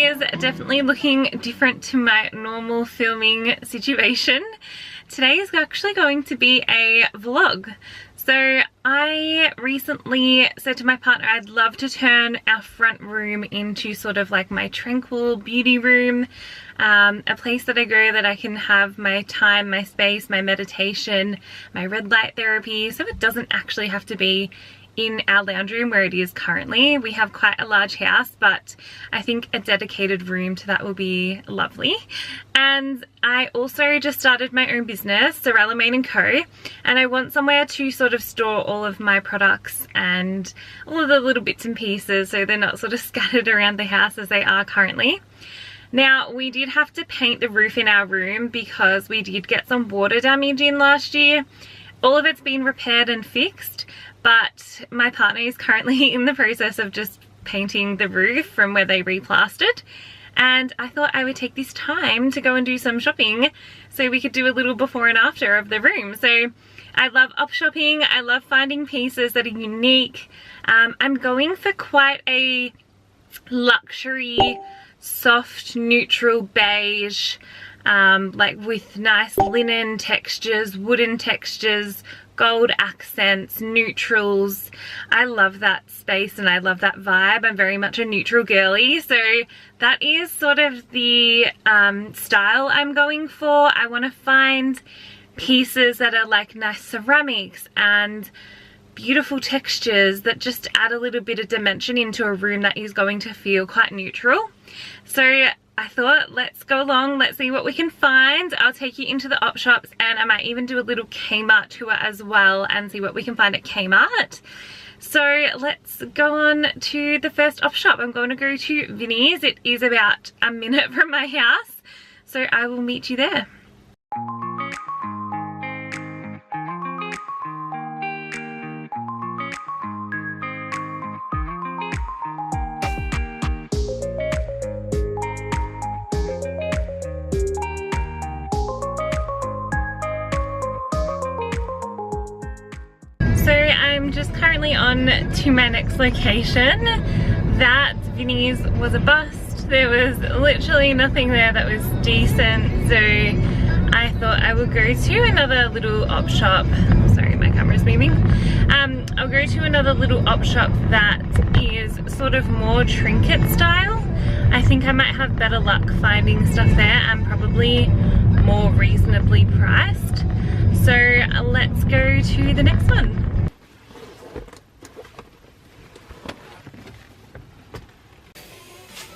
is definitely looking different to my normal filming situation. Today is actually going to be a vlog. So I recently said to my partner I'd love to turn our front room into sort of like my tranquil beauty room, a place that I go that I can have my time, my space, my meditation, my red light therapy, so it doesn't actually have to be in our lounge room where it is currently. We have quite a large house, but I think a dedicated room to that will be lovely. And I also just started my own business, Sorella Main & Co, and I want somewhere to sort of store all of my products and all of the little bits and pieces so they're not sort of scattered around the house as they are currently. Now, we did have to paint the roof in our room because we did get some water damage in last year. All of it's been repaired and fixed, but my partner is currently in the process of just painting the roof from where they replastered, and I thought I would take this time to go and do some shopping so we could do a little before and after of the room. So I love op shopping, I love finding pieces that are unique. I'm going for quite a luxury, soft, neutral beige, like with nice linen textures, wooden textures, gold accents, neutrals. I love that space and I love that vibe. I'm very much a neutral girly, so that is sort of the style I'm going for. I want to find pieces that are like nice ceramics and beautiful textures that just add a little bit of dimension into a room that is going to feel quite neutral. So I thought, let's go along, let's see what we can find. I'll take you into the op shops and I might even do a little KMART tour as well and see what we can find at KMART. So let's go on to the first op shop. I'm going to go to Vinnie's. It is about a minute from my house, so I will meet you there. So I'm just currently on to my next location. That Vinnie's was a bust. There was literally nothing there that was decent, so I thought I would go to another little op shop. Sorry, my camera's moving. I'll go to another little op shop that is sort of more trinket style. I think I might have better luck finding stuff there and probably more reasonably priced. So let's go to the next one.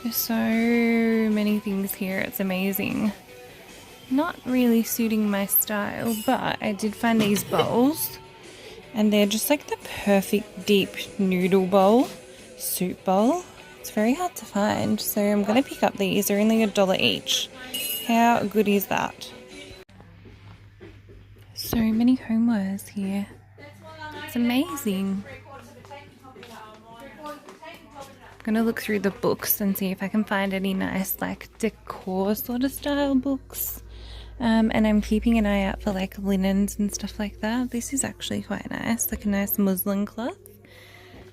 There's so many things here, it's amazing. Not really suiting my style, but I did find these bowls and they're just like the perfect deep noodle bowl, soup bowl. It's very hard to find, so I'm gonna pick up these. They're only $1 each. How good is that? So many homewares here. It's amazing. I'm gonna look through the books and see if I can find any nice like decor sort of style books. And I'm keeping an eye out for like linens and stuff like that. This is actually quite nice, like a nice muslin cloth.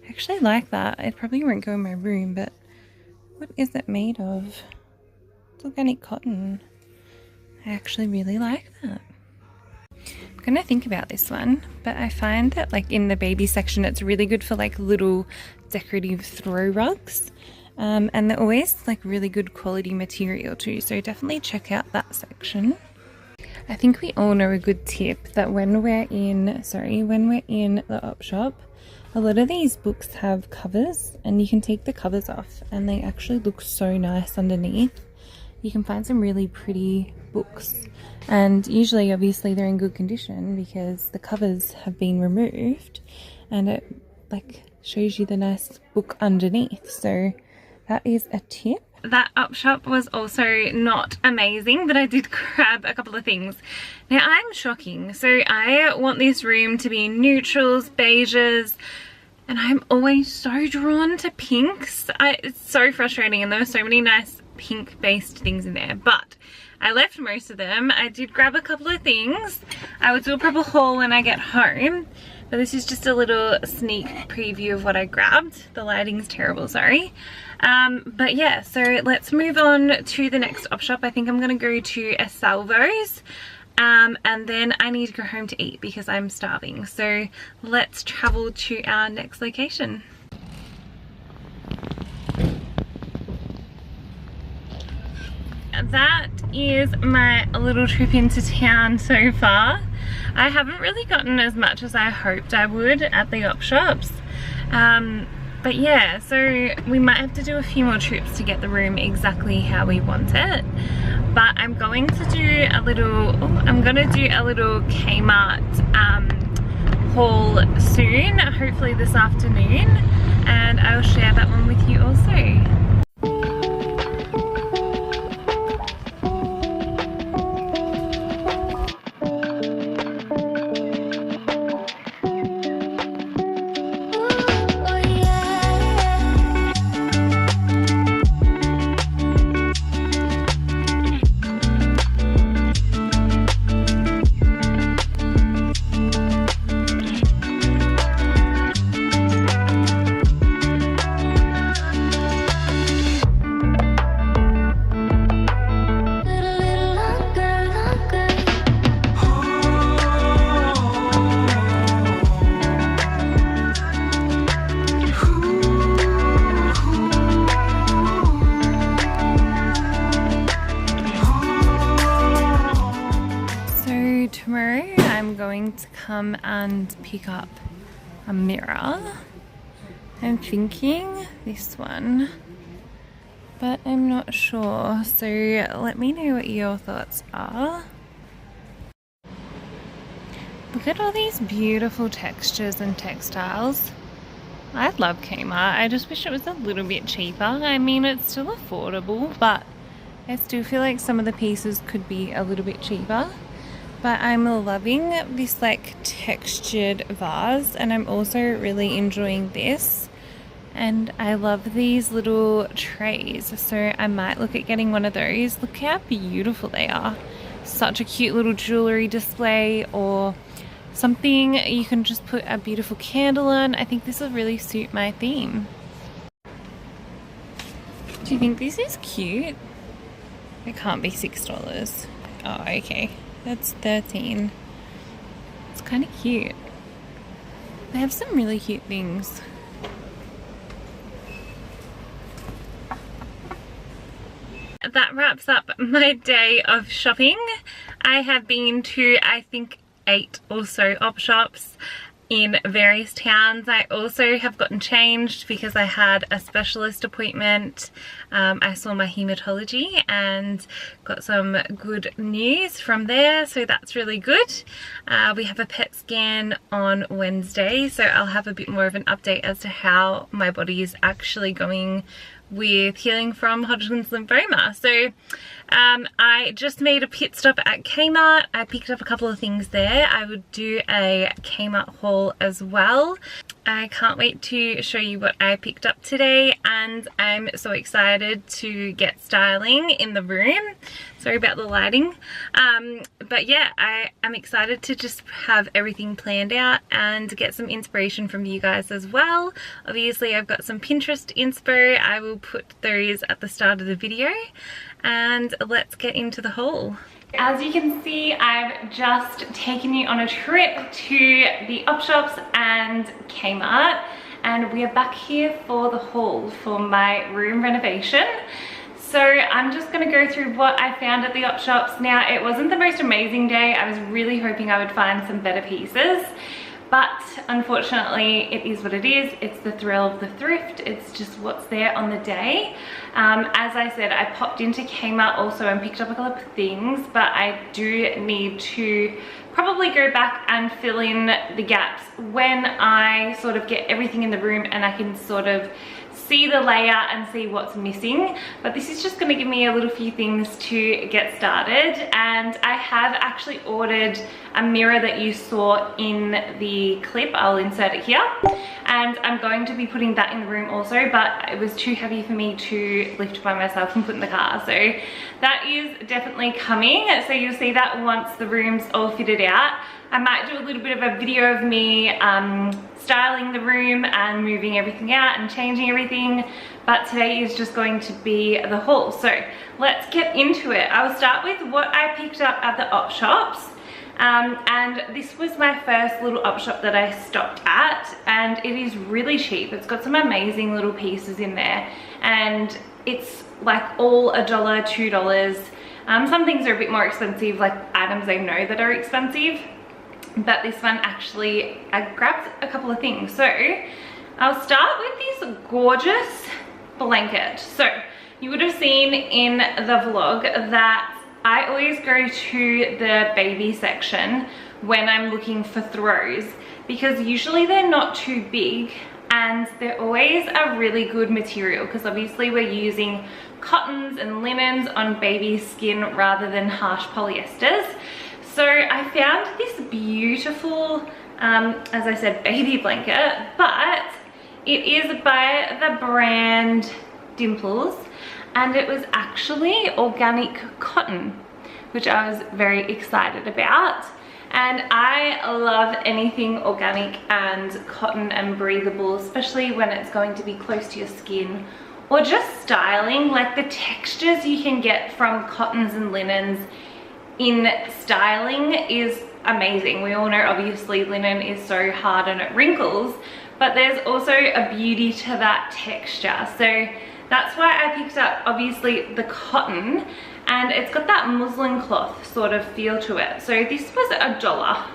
I actually like that. It probably won't go in my room, but what is it made of? It's organic cotton. I actually really like that. I'm gonna think about this one, but I find that like in the baby section it's really good for like little decorative throw rugs, and they're always like really good quality material too, so definitely check out that section. I think we all know a good tip that when we're in the op shop, a lot of these books have covers and you can take the covers off and they actually look so nice underneath. You can find some really pretty books, and usually obviously they're in good condition because the covers have been removed and it like shows you the nice book underneath. So that is a tip. That op shop was also not amazing, but I did grab a couple of things. Now I'm shocking, so I want this room to be neutrals, beiges, and I'm always so drawn to pinks. It's so frustrating, and there were so many nice pink based things in there, but I left most of them. I did grab a couple of things. I will do a proper haul when I get home, But this is just a little sneak preview of what I grabbed. The lighting's terrible, sorry. But yeah, so let's move on to the next op shop. I think I'm gonna go to a Salvo's. And then I need to go home to eat because I'm starving. So let's travel to our next location. That is my little trip into town so far. I haven't really gotten as much as I hoped I would at the op shops. But yeah, so we might have to do a few more trips to get the room exactly how we want it. But I'm going to do a little, KMART haul soon, hopefully this afternoon, and I'll share that one with you also. Tomorrow I'm going to come and pick up a mirror. I'm thinking this one, but I'm not sure, so let me know what your thoughts are. Look at all these beautiful textures and textiles. I love Kmart. I just wish it was a little bit cheaper. I mean, it's still affordable, but I still feel like some of the pieces could be a little bit cheaper. But I'm loving this like textured vase, and I'm also really enjoying this. And I love these little trays, so I might look at getting one of those. Look how beautiful they are. Such a cute little jewelry display, or something you can just put a beautiful candle on. I think this will really suit my theme. Do you think this is cute? It can't be $6. Oh, okay. That's $13. It's kind of cute. They have some really cute things. That wraps up my day of shopping. I have been to, I think, 8 or so op shops in various towns. I also have gotten changed because I had a specialist appointment. I saw my hematology and got some good news from there, so that's really good. We have a PET scan on Wednesday, so I'll have a bit more of an update as to how my body is actually going with healing from Hodgkin's lymphoma. So I just made a pit stop at Kmart. I picked up a couple of things there. I would do a Kmart haul as well. I can't wait to show you what I picked up today, and I'm so excited to get styling in the room. Sorry about the lighting. But yeah, I'm excited to just have everything planned out and get some inspiration from you guys as well. Obviously, I've got some Pinterest inspo. I will put those at the start of the video, and let's get into the haul. As you can see, I've just taken you on a trip to the op shops and Kmart, and we are back here for the haul for my room renovation. So I'm just going to go through what I found at the op shops. Now, it wasn't the most amazing day. I was really hoping I would find some better pieces, but unfortunately it is what it is. It's the thrill of the thrift. It's just what's there on the day. As I said, I popped into Kmart also and picked up a couple of things, but I do need to probably go back and fill in the gaps when I sort of get everything in the room and I can sort of see the layout and see what's missing. But this is just going to give me a little few things to get started, and I have actually ordered a mirror that you saw in the clip. I'll insert it here, and I'm going to be putting that in the room also, but it was too heavy for me to lift by myself and put in the car, so that is definitely coming. So you'll see that once the room's all fitted out. I might do a little bit of a video of me styling the room and moving everything out and changing everything, but today is just going to be the haul. So let's get into it. I'll start with what I picked up at the op shops. And this was my first little op shop that I stopped at, and it is really cheap. It's got some amazing little pieces in there, and it's like all $1, $2. Some things are a bit more expensive, like items I know that are expensive, but this one actually, I grabbed a couple of things. So I'll start with this gorgeous blanket. So you would have seen in the vlog that I always go to the baby section when I'm looking for throws, because usually they're not too big and they're always a really good material, because obviously we're using cottons and linens on baby skin rather than harsh polyesters. So I found this beautiful, as I said, baby blanket, but it is by the brand Dimples, and it was actually organic cotton, which I was very excited about. And I love anything organic and cotton and breathable, especially when it's going to be close to your skin or just styling. Like the textures you can get from cottons and linens in styling is amazing. We all know obviously linen is so hard and it wrinkles, but there's also a beauty to that texture. So that's why I picked up obviously the cotton, and it's got that muslin cloth sort of feel to it. So this was $1,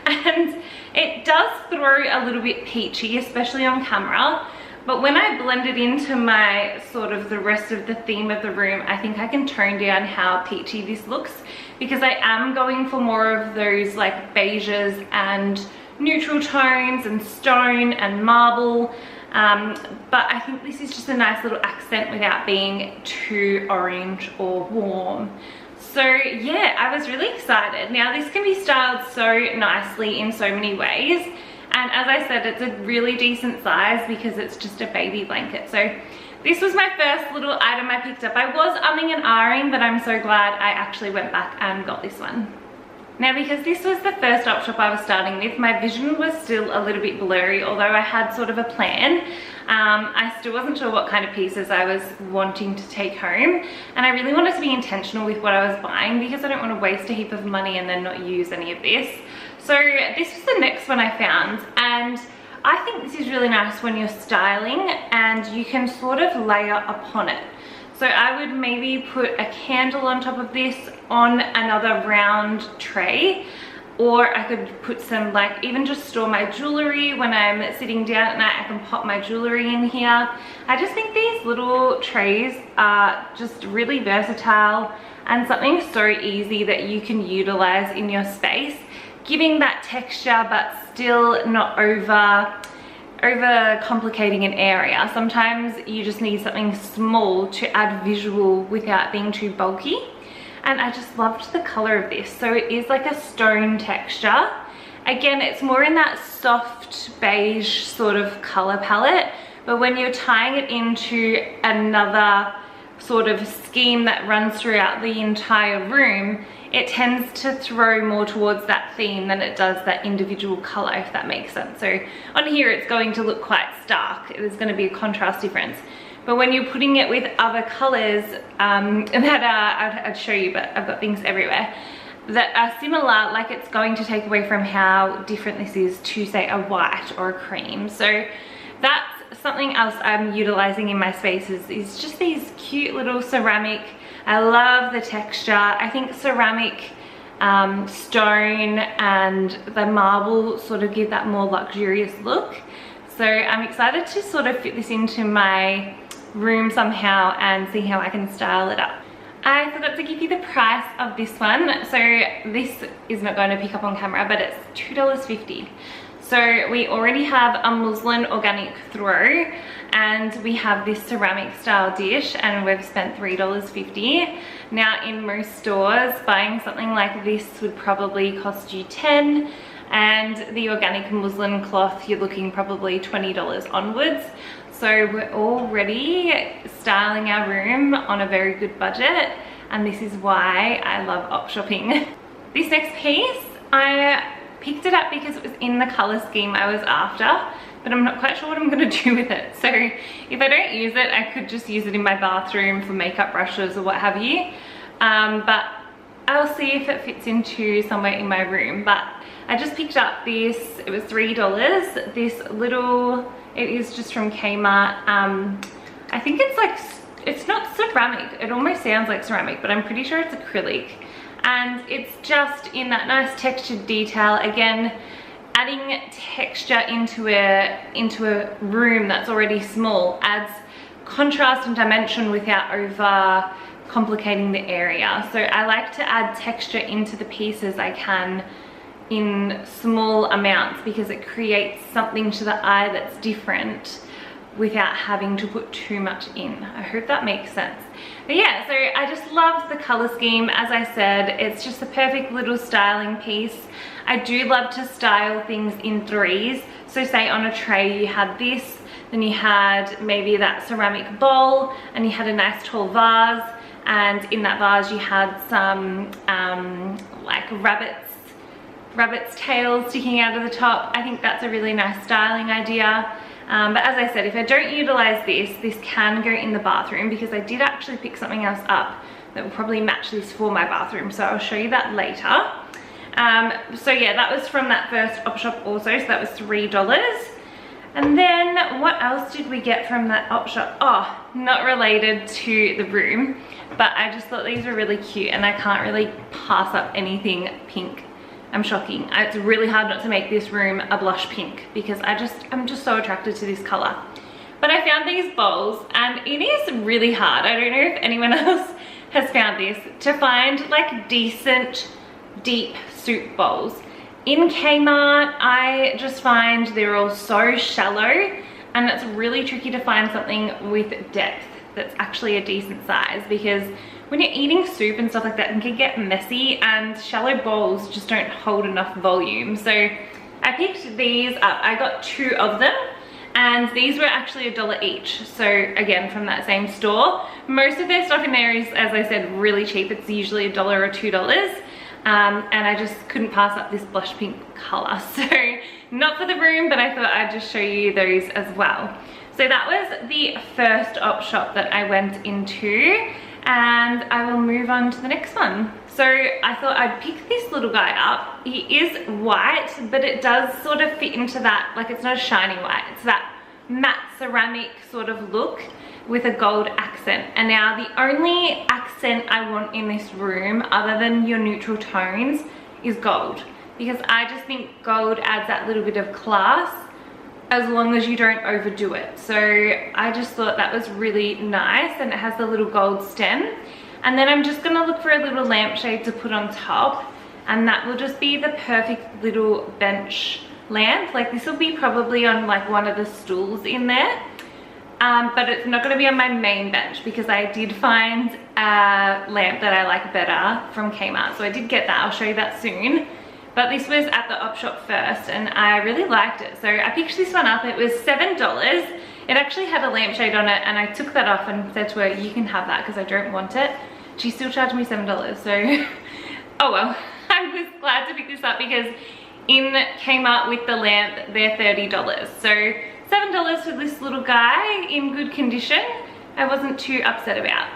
and it does throw a little bit peachy, especially on camera, but when I blend it into my sort of the rest of the theme of the room, I think I can tone down how peachy this looks, because I am going for more of those like beiges and neutral tones and stone and marble. But I think this is just a nice little accent without being too orange or warm. So yeah, I was really excited. Now this can be styled so nicely in so many ways, and as I said, it's a really decent size because it's just a baby blanket. So this was my first little item I picked up. I was umming and ahhing, but I'm so glad I actually went back and got this one. Now, because this was the first op shop I was starting with, my vision was still a little bit blurry, although I had sort of a plan. I still wasn't sure what kind of pieces I was wanting to take home, and I really wanted to be intentional with what I was buying, because I don't want to waste a heap of money and then not use any of this. So this was the next one I found, and I think this is really nice when you're styling and you can sort of layer upon it. So I would maybe put a candle on top of this on another round tray, or I could put some, like, even just store my jewelry when I'm sitting down at night. I can pop my jewelry in here. I just think these little trays are just really versatile and something so easy that you can utilize in your space, giving that texture but still not over complicating an area. Sometimes you just need something small to add visual without being too bulky. And I just loved the color of this. So it is like a stone texture. Again, it's more in that soft beige sort of color palette, but when you're tying it into another sort of scheme that runs throughout the entire room, it tends to throw more towards that theme than it does that individual color, if that makes sense. So on here it's going to look quite stark. There's going to be a contrast difference. But when you're putting it with other colors I'd show you, but I've got things everywhere, that are similar, like it's going to take away from how different this is to, say, a white or a cream. So that's something else I'm utilizing in my spaces, is just these cute little ceramic. I love the texture. I think ceramic, stone and the marble sort of give that more luxurious look. So I'm excited to sort of fit this into my room somehow and see how I can style it up. I forgot to give you the price of this one. So this is not going to pick up on camera, but it's $2.50. So we already have a muslin organic throw, and we have this ceramic style dish, and we've spent $3.50. Now in most stores, buying something like this would probably cost you $10, and the organic muslin cloth, you're looking probably $20 onwards. So we're already styling our room on a very good budget, and this is why I love op shopping. This next piece, I picked it up because it was in the color scheme I was after, but I'm not quite sure what I'm going to do with it. So if I don't use it, I could just use it in my bathroom for makeup brushes or what have you. But I'll see if it fits into somewhere in my room. But I just picked up this, it was $3, this little, it is just from Kmart. I think it's like, it's not ceramic, it almost sounds like ceramic, but I'm pretty sure it's acrylic. And it's just in that nice textured detail. Again, adding texture into a room that's already small adds contrast and dimension without over complicating the area. So I like to add texture into the pieces I can in small amounts because it creates something to the eye that's different without having to put too much in. I hope that makes sense. But yeah, so I just love the color scheme. As I said, it's just a perfect little styling piece. I do love to style things in threes. So say on a tray you had this, then you had maybe that ceramic bowl, and you had a nice tall vase, and in that vase you had some like rabbit's tails sticking out of the top. I think that's a really nice styling idea. But as I said, if I don't utilize this can go in the bathroom, because I did actually pick something else up that will probably match this for my bathroom, so I'll show you that later. So yeah, that was from that first op shop also, so that was $3. And then what else did we get from that op shop? Oh, not related to the room, but I just thought these were really cute, and I can't really pass up anything pink. I'm shocking. It's really hard not to make this room a blush pink because I'm just so attracted to this color. But I found these bowls, and it is really hard. I don't know if anyone else has found this, to find like decent deep soup bowls. In Kmart, I just find they're all so shallow, and it's really tricky to find something with depth that's actually a decent size, because when you're eating soup and stuff like that, it can get messy, and shallow bowls just don't hold enough volume. So I picked these up. I got 2 of them, and these were actually $1 each. So again, from that same store. Most of their stuff in there is, as I said, really cheap. It's usually $1 or $2. And I just couldn't pass up this blush pink color. So not for the room, but I thought I'd just show you those as well. So that was the first op shop that I went into, and I will move on to the next one. So I thought I'd pick this little guy up. He is white, but it does sort of fit into that, like it's not a shiny white, it's that matte ceramic sort of look with a gold accent. And now the only accent I want in this room, other than your neutral tones, is gold, because I just think gold adds that little bit of class as long as you don't overdo it. So I just thought that was really nice, and it has the little gold stem. And then I'm just gonna look for a little lampshade to put on top, and that will just be the perfect little bench lamp. Like this will be probably on like one of the stools in there. But it's not going to be on my main bench, because I did find a lamp that I like better from Kmart. So I did get that. I'll show you that soon. But this was at the op shop first, and I really liked it. So I picked this one up. It was $7. It actually had a lampshade on it, and I took that off and said to her, you can have that because I don't want it. She still charged me $7. So, oh well. I was glad to pick this up, because in Kmart with the lamp, they're $30. So $7 for this little guy in good condition, I wasn't too upset about.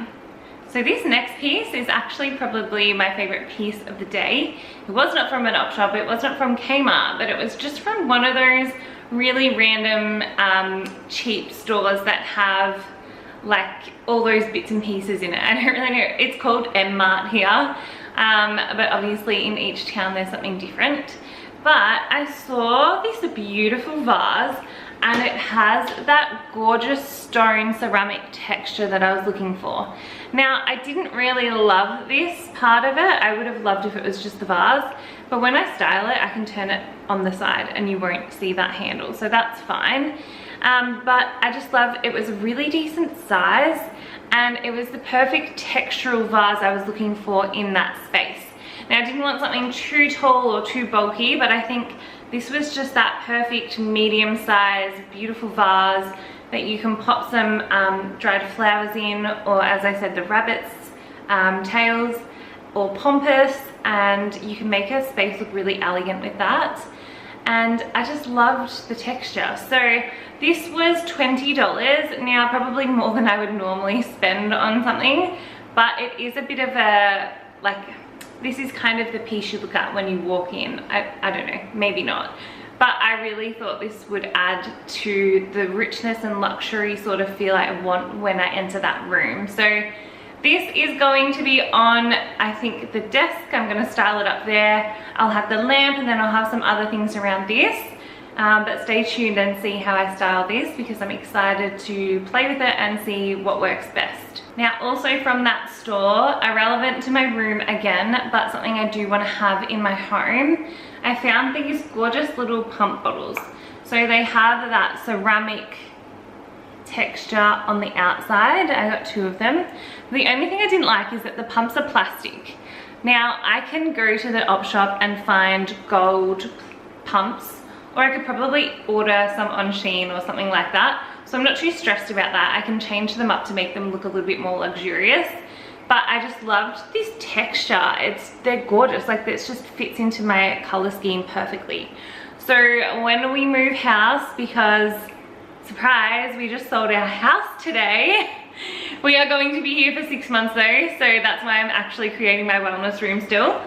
So this next piece is actually probably my favorite piece of the day. It was not from an op shop, it wasn't from Kmart, but it was just from one of those really random cheap stores that have like all those bits and pieces in it. I don't really know, it's called KMART here, but obviously in each town there's something different. But I saw this beautiful vase, and it has that gorgeous stone ceramic texture that I was looking for. Now, I didn't really love this part of it. I would have loved if it was just the vase, but when I style it, I can turn it on the side and you won't see that handle, so that's fine. But I just love, it was a really decent size, and it was the perfect textural vase I was looking for in that space. Now, I didn't want something too tall or too bulky, but I think this was just that perfect medium size, beautiful vase that you can pop some dried flowers in, or as I said, the rabbit's tails, or pampas. and you can make a space look really elegant with that. And I just loved the texture. So this was $20. Now, probably more than I would normally spend on something, but it is a bit of a, like, this is kind of the piece you look at when you walk in. I don't know, maybe not. But I really thought this would add to the richness and luxury sort of feel I want when I enter that room. So this is going to be on, I think, the desk. I'm going to style it up there. I'll have the lamp, and then I'll have some other things around this. But stay tuned and see how I style this, because I'm excited to play with it and see what works best. Now, also from that store, irrelevant to my room again, but something I do want to have in my home, I found these gorgeous little pump bottles. So they have that ceramic texture on the outside. I got 2 of them. The only thing I didn't like is that the pumps are plastic. Now, I can go to the op shop and find gold pumps, or I could probably order some on Shein or something like that. So I'm not too stressed about that. I can change them up to make them look a little bit more luxurious. But I just loved this texture. They're gorgeous. Like, this just fits into my color scheme perfectly. So when we move house, because surprise, we just sold our house today. We are going to be here for 6 months though, so that's why I'm actually creating my wellness room still.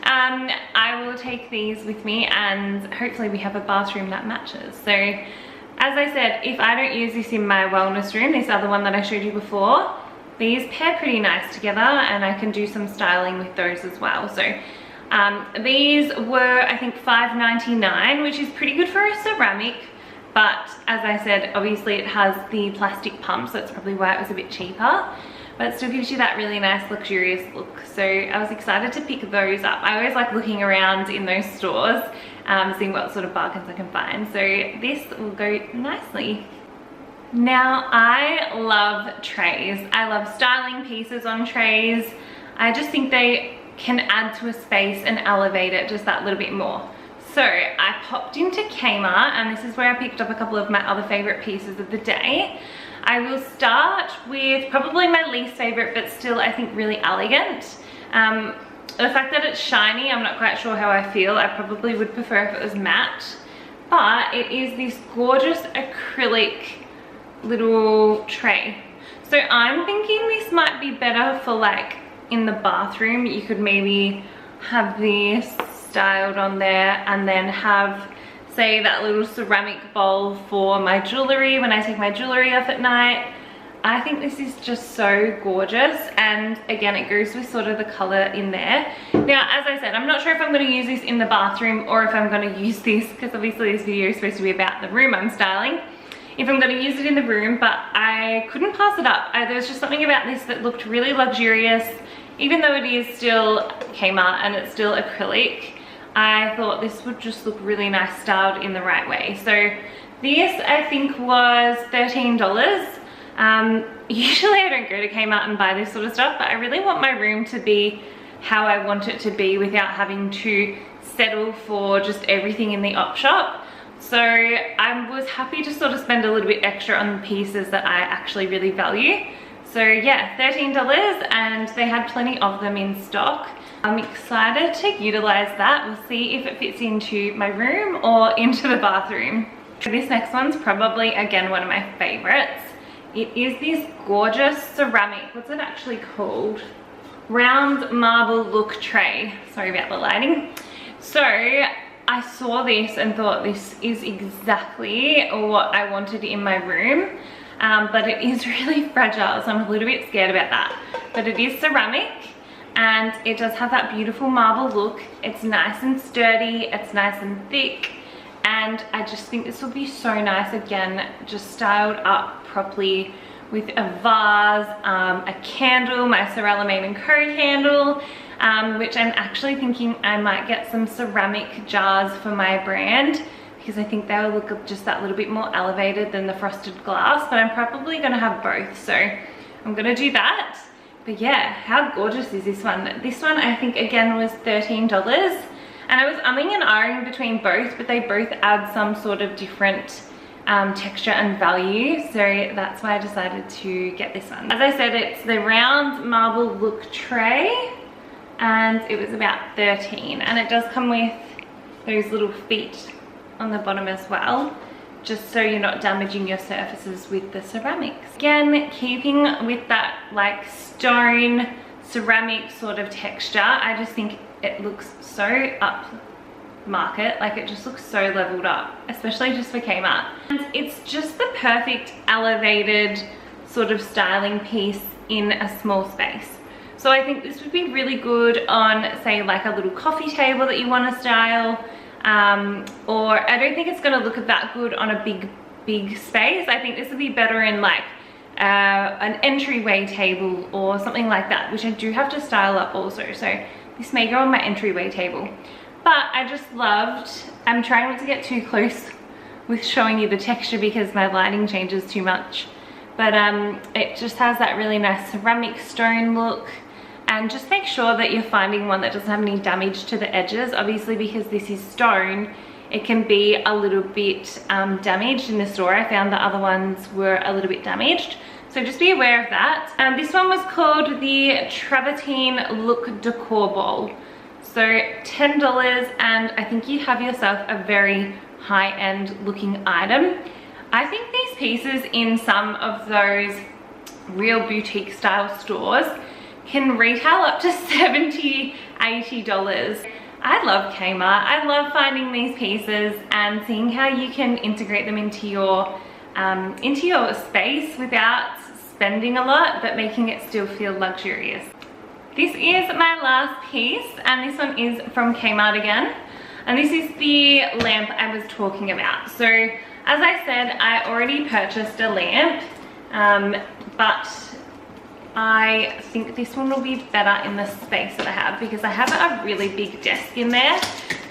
I will take these with me, and hopefully we have a bathroom that matches. So as I said, if I don't use this in my wellness room, this other one that I showed you before, these pair pretty nice together, and I can do some styling with those as well. So these were, I think, $5.99, which is pretty good for a ceramic. But as I said, obviously it has the plastic pump, so that's probably why it was a bit cheaper. But it still gives you that really nice luxurious look. So I was excited to pick those up. I always like looking around in those stores, seeing what sort of bargains I can find. So this will go nicely. Now, I love trays. I love styling pieces on trays. I just think they can add to a space and elevate it just that little bit more. So I popped into KMART, and this is where I picked up a couple of my other favorite pieces of the day. I will start with probably my least favorite, but still I think really elegant. The fact that it's shiny, I'm not quite sure how I feel. I probably would prefer if it was matte, but it is this gorgeous acrylic little tray. So I'm thinking this might be better for, like, in the bathroom. You could maybe have this styled on there, and then have, say, that little ceramic bowl for my jewelry when I take my jewelry off at night. I think this is just so gorgeous, and again, it goes with sort of the color in there. Now, as I said, I'm not sure if I'm going to use this in the bathroom or if I'm going to use this, because obviously this video is supposed to be about the room I'm styling, if I'm going to use it in the room, but I couldn't pass it up. There was just something about this that looked really luxurious, even though it is still KMART and it's still acrylic. I thought this would just look really nice styled in the right way. So this, I think, was $13. Usually I don't go to KMART and buy this sort of stuff, but I really want my room to be how I want it to be without having to settle for just everything in the op shop. So I was happy to sort of spend a little bit extra on the pieces that I actually really value. So yeah, $13, and they had plenty of them in stock. I'm excited to utilize that. We'll see if it fits into my room or into the bathroom. This next one's probably, again, one of my favorites. It is this gorgeous ceramic, what's it actually called? Round marble look tray. Sorry about the lighting. So I saw this and thought this is exactly what I wanted in my room. But it is really fragile, so I'm a little bit scared about that. But it is ceramic, and it does have that beautiful marble look. It's nice and sturdy, it's nice and thick, and I just think this will be so nice, again, just styled up properly with a vase, a candle, my Sorella Maid & Co candle, which I'm actually thinking I might get some ceramic jars for my brand, because I think they will look just that little bit more elevated than the frosted glass, but I'm probably gonna have both, so I'm gonna do that. But yeah, how gorgeous is this one? This one, I think, again, was $13, and I was umming and ahhing between both, but they both add some sort of different texture and value, so that's why I decided to get this one. As I said, it's the round marble look tray. and it was about 13, and it does come with those little feet on the bottom as well, just so you're not damaging your surfaces with the ceramics. Again, keeping with that like stone ceramic sort of texture, I just think it looks so upmarket, like it just looks so leveled up, especially just for KMART. And it's just the perfect elevated sort of styling piece in a small space. So I think this would be really good on, say, like a little coffee table that you want to style, or I don't think it's going to look that good on a big space. I think this would be better in like an entryway table or something like that, which I do have to style up also. So this may go on my entryway table. But I just loved, I'm trying not to get too close with showing you the texture because my lighting changes too much. But it just has that really nice ceramic stone look. And just make sure that you're finding one that doesn't have any damage to the edges. Obviously, because this is stone, it can be a little bit damaged in the store. I found the other ones were a little bit damaged. So just be aware of that. This one was called the Travertine Look Decor Bowl. So $10, and I think you have yourself a very high-end looking item. I think these pieces in some of those real boutique style stores can retail up to $70, $80. I love KMART. I love finding these pieces and seeing how you can integrate them into your space without spending a lot, but making it still feel luxurious. This is my last piece, and this one is from KMART again. And this is the lamp I was talking about. So as I said, I already purchased a lamp, but I think this one will be better in the space that I have, because I have a really big desk in there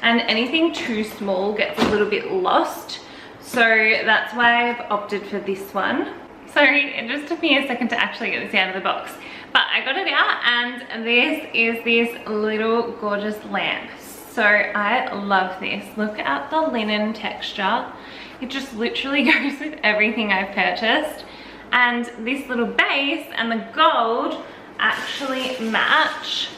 and anything too small gets a little bit lost. So that's why I've opted for this one. Sorry, it just took me a second to actually get this out of the box. But I got it out, and this is this little gorgeous lamp. So I love this. Look at the linen texture. It just literally goes with everything I've purchased. And this little base and the gold actually match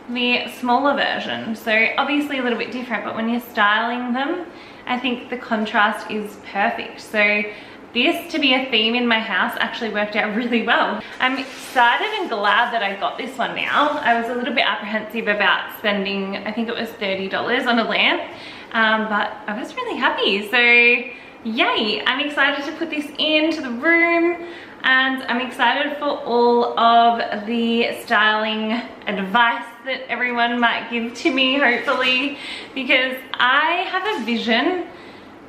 the smaller version. So obviously a little bit different, but when you're styling them, I think the contrast is perfect. So this to be a theme in my house actually worked out really well. I'm excited and glad that I got this one now. I was a little bit apprehensive about spending, I think it was $30 on a lamp, but I was really happy. So yay, I'm excited to put this into the room, and I'm excited for all of the styling advice that everyone might give to me, hopefully, because I have a vision,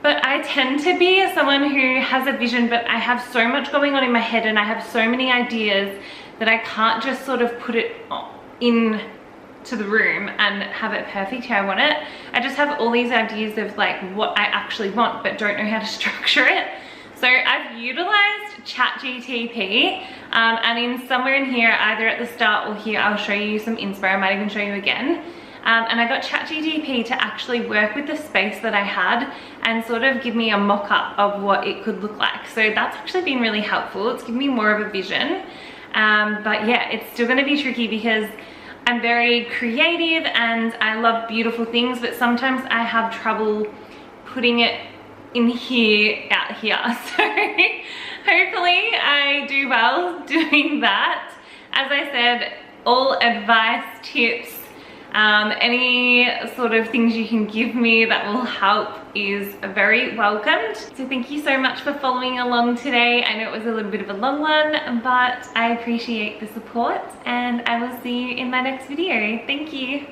but I tend to be someone who has a vision, but I have so much going on in my head and I have so many ideas that I can't just sort of put it in to the room and have it perfect how I want it. I just have all these ideas of like what I actually want, but don't know how to structure it. So I've utilized ChatGPT, and in somewhere in here, either at the start or here, I'll show you some inspo. I might even show you again. And I got ChatGPT to actually work with the space that I had and sort of give me a mock-up of what it could look like. So that's actually been really helpful. It's given me more of a vision. But yeah, it's still gonna be tricky because I'm very creative and I love beautiful things, but sometimes I have trouble putting it in here, out here. So hopefully I do well doing that. As I said, all advice, tips, any sort of things you can give me that will help is very welcomed. So thank you so much for following along today. I know it was a little bit of a long one, but I appreciate the support, and I will see you in my next video. Thank you.